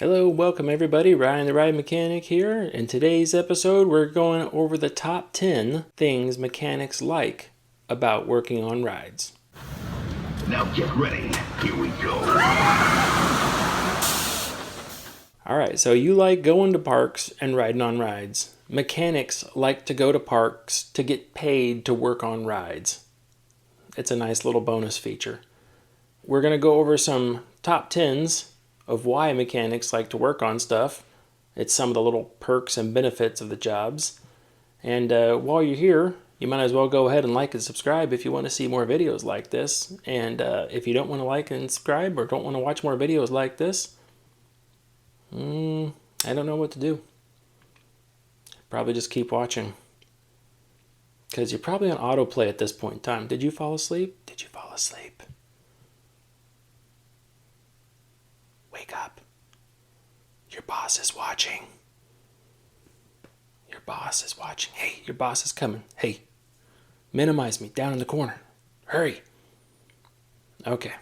Hello, welcome everybody. Ryan the Ride Mechanic here. In today's episode, we're going over the top 10 things mechanics like about working on rides. Now get ready. Here we go. Alright, so you like going to parks and riding on rides. Mechanics like to go to parks to get paid to work on rides. It's a nice little bonus feature. We're going to go over some top 10s of why mechanics like to work on stuff. It's some of the little perks and benefits of the jobs. And while you're here, you might as well go ahead and like and subscribe if you want to see more videos like this. And if you don't want to like and subscribe or don't want to watch more videos like this, I don't know what to do. Probably just keep watching. Because you're probably on autoplay at this point in time. Did you fall asleep? Did you fall asleep? Wake up. Your boss is watching. Your boss is watching. Hey, your boss is coming. Hey, minimize me down in the corner. Hurry. Okay.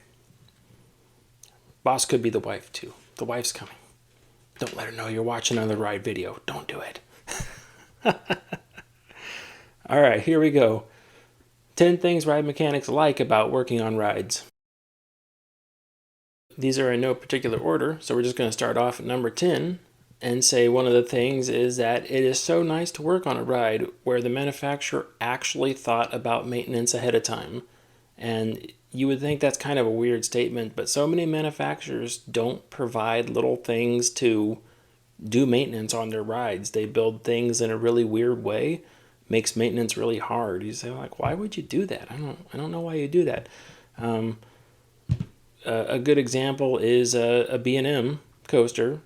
Boss could be the wife too. The wife's coming. Don't let her know you're watching another ride video. Don't do it. All right, here we go. 10 things ride mechanics like about working on rides. These are in no particular order, so we're just going to start off at number 10 and say one of the things is that it is so nice to work on a ride where the manufacturer actually thought about maintenance ahead of time. And you would think that's kind of a weird statement, but so many manufacturers don't provide little things to do maintenance on their rides. They build things in a really weird way, makes maintenance really hard. You say, like, why would you do that? I don't know why you do that. A good example is a B&M coaster.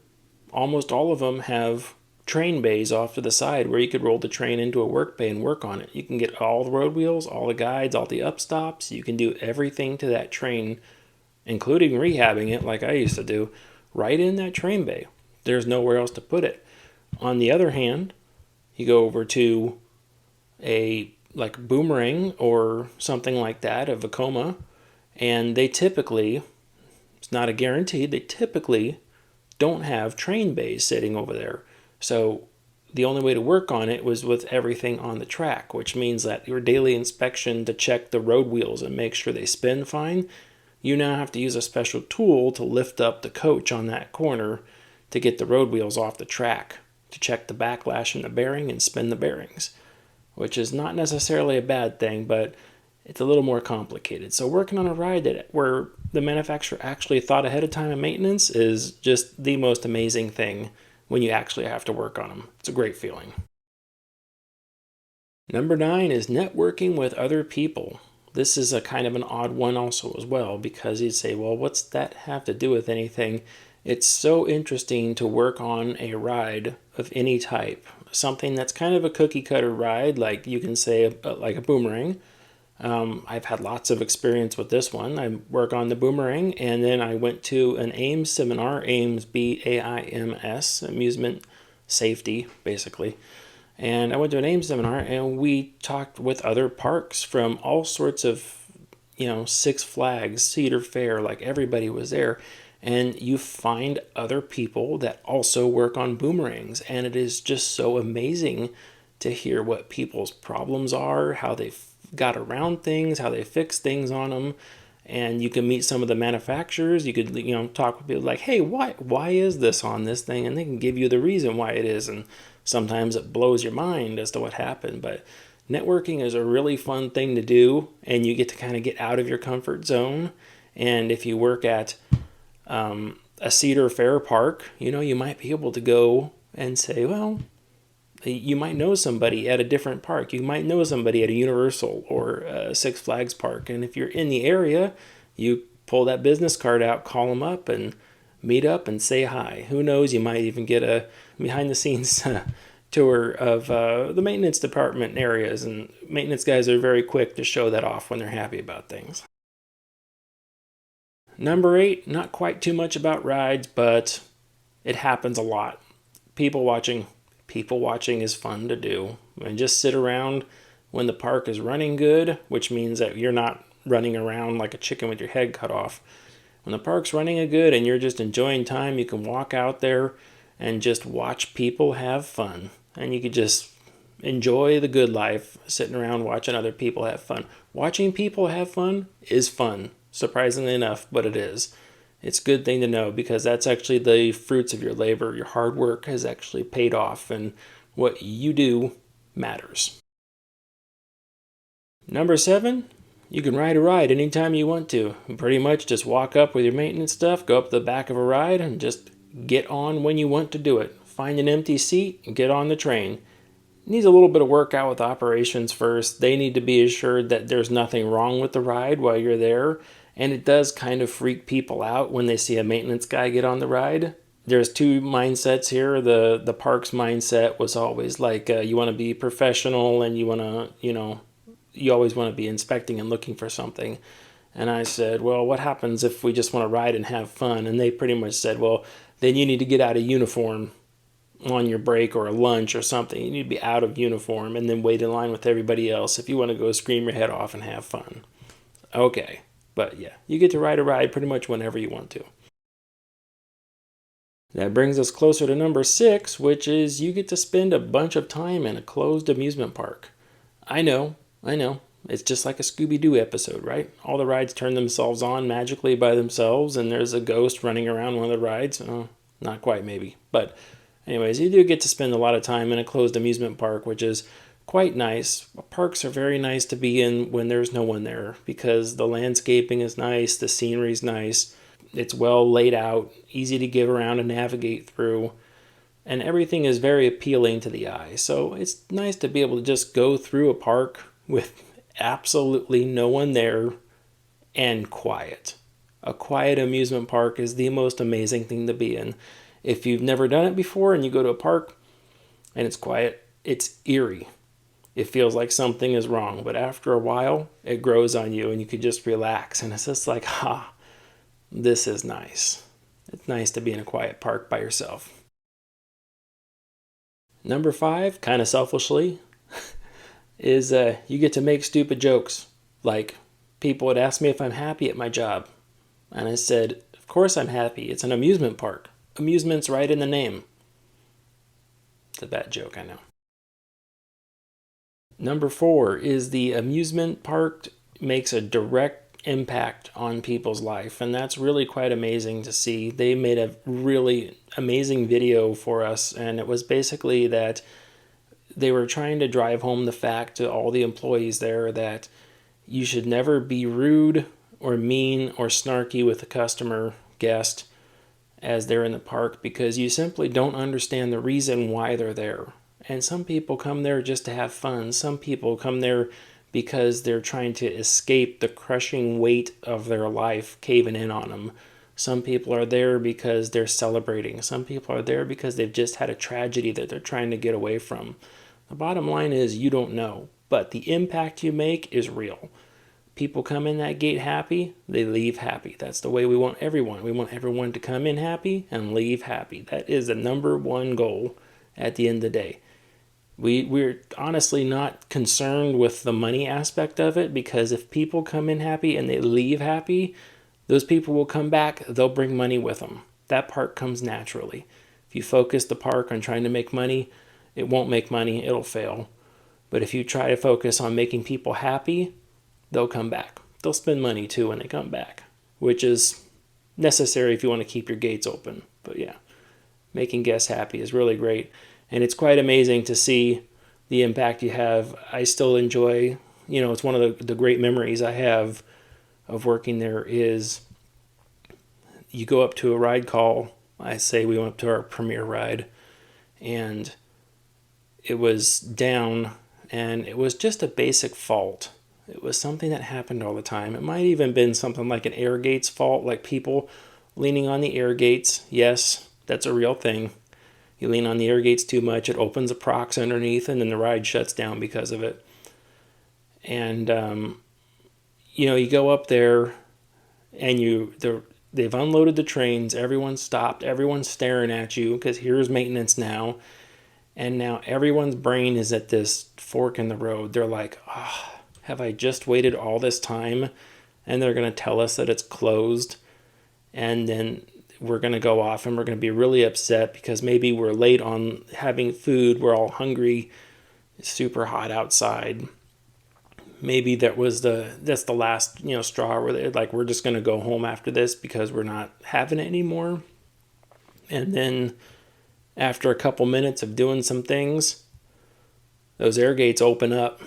Almost all of them have train bays off to the side where you could roll the train into a work bay and work on it. You can get all the road wheels, all the guides, all the upstops. You can do everything to that train, including rehabbing it like I used to do, right in that train bay. There's nowhere else to put it. On the other hand, you go over to a like Boomerang or something like that, a Vekoma, and they typically, it's not a guarantee, they typically don't have train bays sitting over there. So the only way to work on it was with everything on the track, which means that your daily inspection to check the road wheels and make sure they spin fine, you now have to use a special tool to lift up the coach on that corner to get the road wheels off the track, to check the backlash in the bearing and spin the bearings, which is not necessarily a bad thing, but it's a little more complicated. So working on a ride where the manufacturer actually thought ahead of time in maintenance is just the most amazing thing when you actually have to work on them. It's a great feeling. Number 9 is networking with other people. This is a kind of an odd one also as well, because you'd say, well, what's that have to do with anything? It's so interesting to work on a ride of any type. Something that's kind of a cookie cutter ride, like you can say like a Boomerang. I've had lots of experience with this one. I work on the Boomerang, and then I went to an AIMS seminar, AIMS, B-A-I-M-S, Amusement Safety, basically. And I went to an AIMS seminar, and we talked with other parks from all sorts of, Six Flags, Cedar Fair, like everybody was there. And you find other people that also work on boomerangs, and it is just so amazing to hear what people's problems are, how they've got around things, how they fix things on them. And you can meet some of the manufacturers. You could talk with people like, hey, why is this on this thing? And they can give you the reason why it is. And sometimes it blows your mind as to what happened. But networking is a really fun thing to do, and you get to kind of get out of your comfort zone. And if you work at a Cedar Fair park, you might be able to go and say, well, you might know somebody at a different park. You might know somebody at a Universal or a Six Flags park. And if you're in the area, you pull that business card out, call them up, and meet up and say hi. Who knows, you might even get a behind-the-scenes tour of the maintenance department areas. And maintenance guys are very quick to show that off when they're happy about things. Number 8, not quite too much about rides, but it happens a lot. People watching is fun to do. And just sit around when the park is running good, which means that you're not running around like a chicken with your head cut off. When the park's running a good and you're just enjoying time, you can walk out there and just watch people have fun. And you could just enjoy the good life, sitting around watching other people have fun. Watching people have fun is fun, surprisingly enough, but it is. It's a good thing to know because that's actually the fruits of your labor. Your hard work has actually paid off, and what you do matters. Number 7, you can ride a ride anytime you want to. Pretty much just walk up with your maintenance stuff, go up to the back of a ride, and just get on when you want to do it. Find an empty seat and get on the train. Needs a little bit of work out with operations first. They need to be assured that there's nothing wrong with the ride while you're there. And it does kind of freak people out when they see a maintenance guy get on the ride. There's two mindsets here. The park's mindset was always like you want to be professional and you want to, you always want to be inspecting and looking for something. And I said, well, what happens if we just want to ride and have fun? And they pretty much said, well, then you need to get out of uniform on your break or a lunch or something. You need to be out of uniform and then wait in line with everybody else if you want to go scream your head off and have fun. Okay, but yeah, you get to ride a ride pretty much whenever you want to. That brings us closer to number 6, which is you get to spend a bunch of time in a closed amusement park. I know. It's just like a Scooby-Doo episode, right? All the rides turn themselves on magically by themselves, and there's a ghost running around one of the rides. Oh, not quite, maybe. But anyways, you do get to spend a lot of time in a closed amusement park, which is quite nice. Parks are very nice to be in when there's no one there because the landscaping is nice, the scenery's nice, it's well laid out, easy to get around and navigate through, and everything is very appealing to the eye. So it's nice to be able to just go through a park with absolutely no one there and quiet. A quiet amusement park is the most amazing thing to be in. If you've never done it before and you go to a park and it's quiet, it's eerie. It feels like something is wrong, but after a while, it grows on you and you can just relax. And it's just like, this is nice. It's nice to be in a quiet park by yourself. Number 5, kind of selfishly, is you get to make stupid jokes. Like, people would ask me if I'm happy at my job. And I said, of course I'm happy. It's an amusement park. Amusement's right in the name. It's a bad joke, I know. Number 4 is the amusement park makes a direct impact on people's life, and that's really quite amazing to see. They made a really amazing video for us, and it was basically that they were trying to drive home the fact to all the employees there that you should never be rude or mean or snarky with a customer guest as they're in the park because you simply don't understand the reason why they're there. And some people come there just to have fun. Some people come there because they're trying to escape the crushing weight of their life caving in on them. Some people are there because they're celebrating. Some people are there because they've just had a tragedy that they're trying to get away from. The bottom line is you don't know, but the impact you make is real. People come in that gate happy, they leave happy. That's the way we want everyone. We want everyone to come in happy and leave happy. That is the number one goal at the end of the day. We're honestly not concerned with the money aspect of it because if people come in happy and they leave happy, those people will come back, they'll bring money with them. That part comes naturally. If you focus the park on trying to make money, it won't make money, it'll fail. But if you try to focus on making people happy, they'll come back. They'll spend money too when they come back, which is necessary if you want to keep your gates open. But yeah, making guests happy is really great. And it's quite amazing to see the impact you have. I still enjoy, it's one of the great memories I have of working there is you go up to a ride call. I say we went up to our premiere ride and it was down and it was just a basic fault. It was something that happened all the time. It might even been something like an air gates fault, like people leaning on the air gates. Yes, that's a real thing. You lean on the air gates too much, it opens a prox underneath, and then the ride shuts down because of it. And you go up there, and they've unloaded the trains. Everyone's stopped. Everyone's staring at you because here's maintenance now. And now everyone's brain is at this fork in the road. They're like, have I just waited all this time? And they're going to tell us that it's closed. and then we're going to go off and we're going to be really upset because maybe we're late on having food, we're all hungry, it's super hot outside. Maybe that's the last straw where they're like, we're just going to go home after this because we're not having it anymore. And then after a couple minutes of doing some things, those air gates open up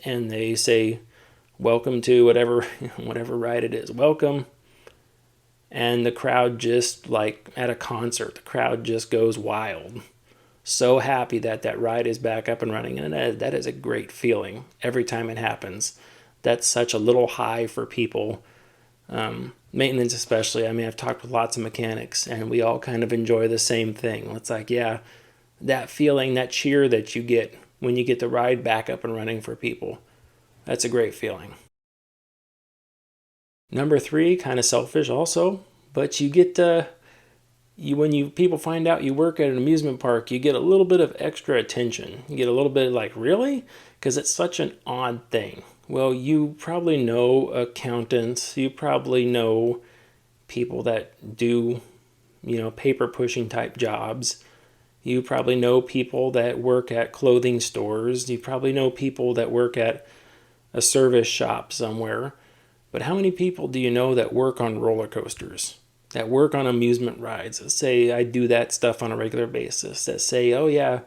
and they say, welcome to whatever ride it is, welcome. And the crowd, just like at a concert, the crowd just goes wild, so happy that that ride is back up and running. And that is a great feeling every time it happens. That's such a little high for people, maintenance especially. I mean, I've talked with lots of mechanics and we all kind of enjoy the same thing. It's like, yeah, that feeling, that cheer that you get when you get the ride back up and running for people, that's a great feeling. Number three, kind of selfish also, but you get when you people find out you work at an amusement park, you get a little bit of extra attention. You get a little bit like, really? Because it's such an odd thing. Well, you probably know accountants, you probably know people that do, paper pushing type jobs. You probably know people that work at clothing stores. You probably know people that work at a service shop somewhere. But how many people do you know that work on roller coasters, that work on amusement rides, that say, I do that stuff on a regular basis, that say, oh yeah,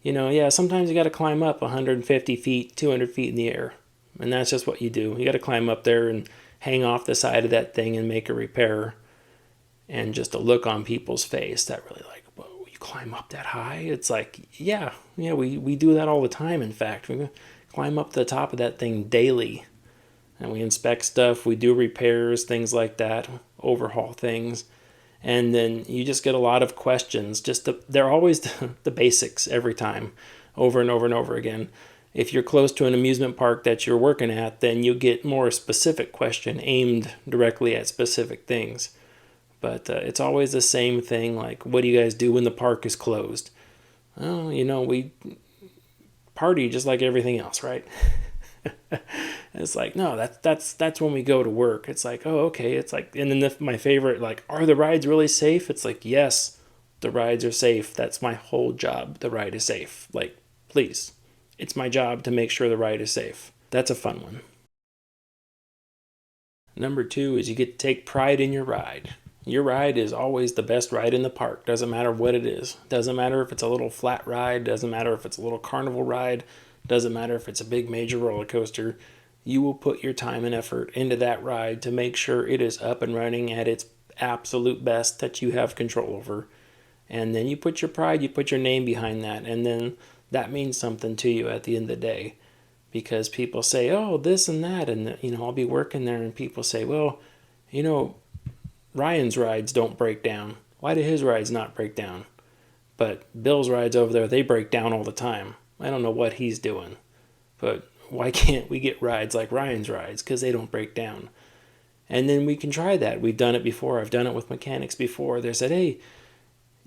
yeah, sometimes you got to climb up 150 feet, 200 feet in the air. And that's just what you do. You got to climb up there and hang off the side of that thing and make a repair. And just a look on people's face that really like, whoa, you climb up that high? It's like, yeah, we do that all the time. In fact, we climb up to the top of that thing daily. And we inspect stuff, we do repairs, things like that, overhaul things. And then you just get a lot of questions. They're always the basics every time, over and over and over again. If you're close to an amusement park that you're working at, then you get more specific question aimed directly at specific things. But it's always the same thing, like, what do you guys do when the park is closed? Oh, we party just like everything else, right? It's like, no, that's when we go to work. It's like, oh, okay. It's like, and then my favorite, like, are the rides really safe? It's like, yes, the rides are safe. That's my whole job. The ride is safe. Like, please, it's my job to make sure the ride is safe. That's a fun one. Number two is you get to take pride in your ride. Your ride is always the best ride in the park. Doesn't matter what it is. Doesn't matter if it's a little flat ride. Doesn't matter if it's a little carnival ride. Doesn't matter if it's a big major roller coaster. You will put your time and effort into that ride to make sure it is up and running at its absolute best that you have control over. And then you put your pride, you put your name behind that, and then that means something to you at the end of the day. Because people say, oh, this and that, and I'll be working there, and people say, well, Ryan's rides don't break down. Why do his rides not break down? But Bill's rides over there, they break down all the time. I don't know what he's doing. But why can't we get rides like Ryan's rides? Because they don't break down. And then we can try that. We've done it before. I've done it with mechanics before. They said, hey,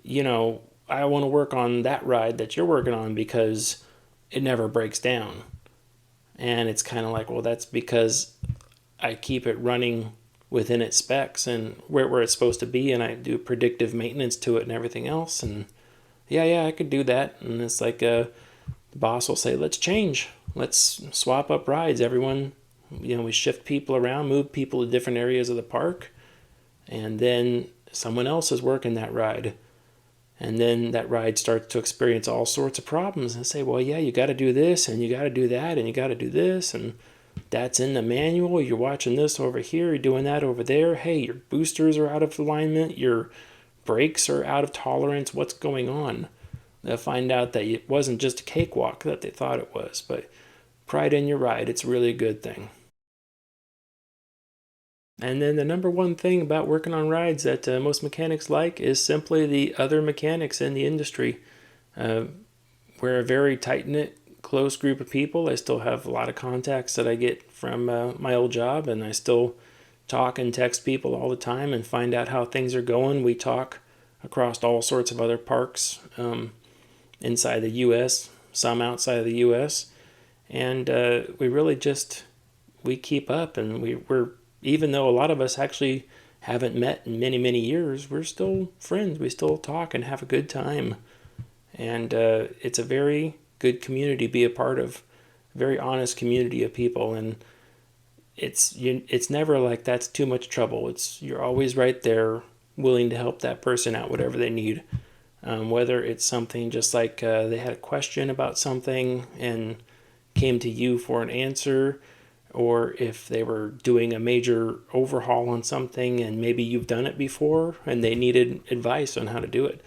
I want to work on that ride that you're working on because it never breaks down. And it's kind of like, well, that's because I keep it running within its specs and where it's supposed to be, and I do predictive maintenance to it and everything else. And yeah, I could do that. And it's like the boss will say, let's change. Let's swap up rides. Everyone, we shift people around, move people to different areas of the park, and then someone else is working that ride. And then that ride starts to experience all sorts of problems and say, well, yeah, you got to do this and you got to do that and you got to do this. And that's in the manual. You're watching this over here. You're doing that over there. Hey, your boosters are out of alignment. Your brakes are out of tolerance. What's going on? They'll find out that it wasn't just a cakewalk that they thought it was. But pride in your ride. It's really a good thing. And then the number one thing about working on rides that most mechanics like is simply the other mechanics in the industry. Uh, we're a very tight-knit, close group of people. I still have a lot of contacts that I get from my old job, and I still talk and text people all the time and find out how things are going. We talk across all sorts of other parks inside the U.S., some outside of the U.S., and we really we keep up, and we're even though a lot of us actually haven't met in many, many years, we're still friends. We still talk and have a good time. And it's a very good community to be a part of, a very honest community of people. And it's never like that's too much trouble. You're always right there, willing to help that person out, whatever they need. Whether it's something just like they had a question about something and came to you for an answer, or if they were doing a major overhaul on something and maybe you've done it before and they needed advice on how to do it.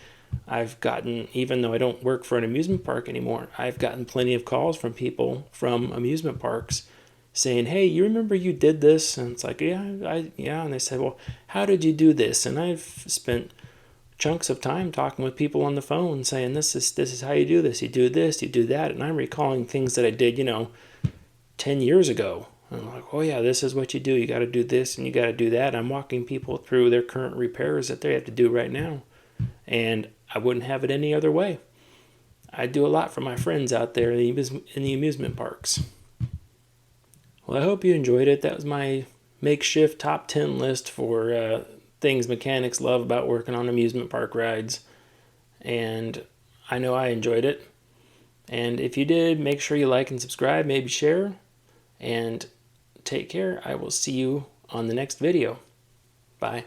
I've gotten, even though I don't work for an amusement park anymore, I've gotten plenty of calls from people from amusement parks saying, "Hey, you remember you did this?" And it's like, yeah. And they said, "Well, how did you do this?" And I've spent chunks of time talking with people on the phone saying, this is how you do this. You do this, you do that. And I'm recalling things that I did, 10 years ago. And I'm like, oh yeah, this is what you do. You got to do this and you got to do that. I'm walking people through their current repairs that they have to do right now. And I wouldn't have it any other way. I do a lot for my friends out there in the amusement parks. Well, I hope you enjoyed it. That was my makeshift top 10 list for things mechanics love about working on amusement park rides. And I know I enjoyed it. And if you did, make sure you like and subscribe, maybe share. And take care. I will see you on the next video. Bye.